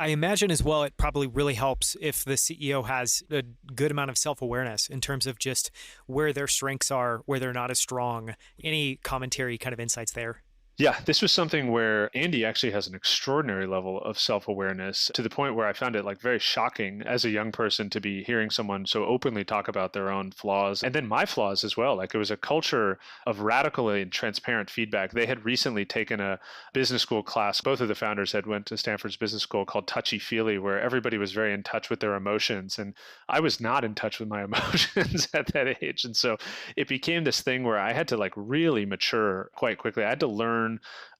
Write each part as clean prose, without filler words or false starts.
I imagine as well, it probably really helps if the CEO has a good amount of self awareness in terms of just where their strengths are, where they're not as strong. Any commentary kind of insights there? Yeah, this was something where Andy actually has an extraordinary level of self-awareness to the point where I found it like very shocking as a young person to be hearing someone so openly talk about their own flaws and then my flaws as well. Like it was a culture of radical and transparent feedback. They had recently taken a business school class. Both of the founders had went to Stanford's business school called Touchy Feely, where everybody was very in touch with their emotions. And I was not in touch with my emotions at that age. And so it became this thing where I had to like really mature quite quickly. I had to learn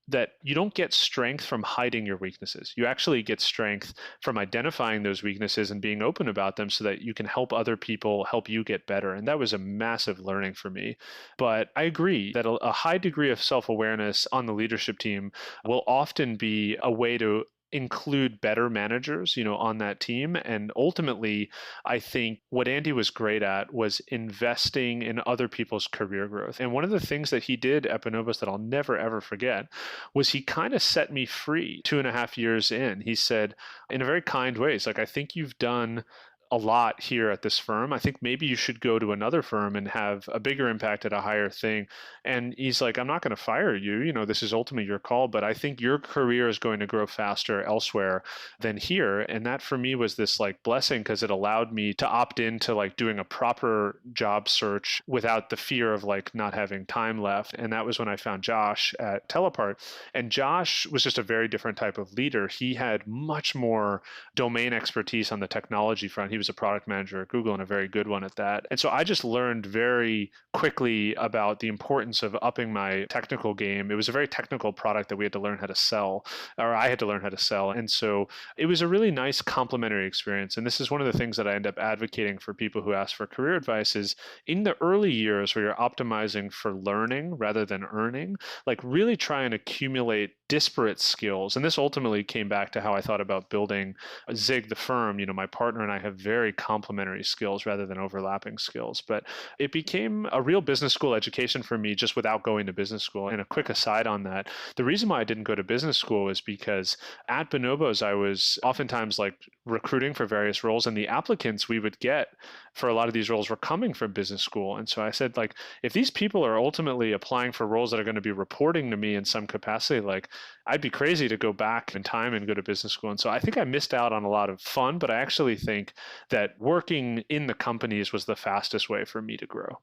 that you don't get strength from hiding your weaknesses. You actually get strength from identifying those weaknesses and being open about them so that you can help other people help you get better. And that was a massive learning for me. But I agree that a high degree of self awareness on the leadership team will often be a way to include better managers, on that team. And ultimately, I think what Andy was great at was investing in other people's career growth. And one of the things that he did at Bonobos that I'll never ever forget was he kind of set me free 2.5 years in. He said, in a very kind way, he's like, I think you've done a lot here at this firm. I think maybe you should go to another firm and have a bigger impact at a higher thing. And he's like, I'm not going to fire you. This is ultimately your call, but I think your career is going to grow faster elsewhere than here. And that for me was this like blessing because it allowed me to opt into like doing a proper job search without the fear of like not having time left. And that was when I found Josh at TellApart. And Josh was just a very different type of leader. He had much more domain expertise on the technology front. He was a product manager at Google and a very good one at that. And so I just learned very quickly about the importance of upping my technical game. It was a very technical product that we had to learn how to sell, or I had to learn how to sell. And so it was a really nice complementary experience. And this is one of the things that I end up advocating for people who ask for career advice is in the early years where you're optimizing for learning rather than earning, like really try and accumulate disparate skills. And this ultimately came back to how I thought about building Zigg, the firm. My partner and I have very complementary skills rather than overlapping skills. But it became a real business school education for me just without going to business school. And a quick aside on that, the reason why I didn't go to business school is because at Bonobos, I was oftentimes like recruiting for various roles, and the applicants we would get for a lot of these roles were coming from business school. And so I said, like, if these people are ultimately applying for roles that are going to be reporting to me in some capacity, like I'd be crazy to go back in time and go to business school. And so I think I missed out on a lot of fun, but I actually think that working in the companies was the fastest way for me to grow.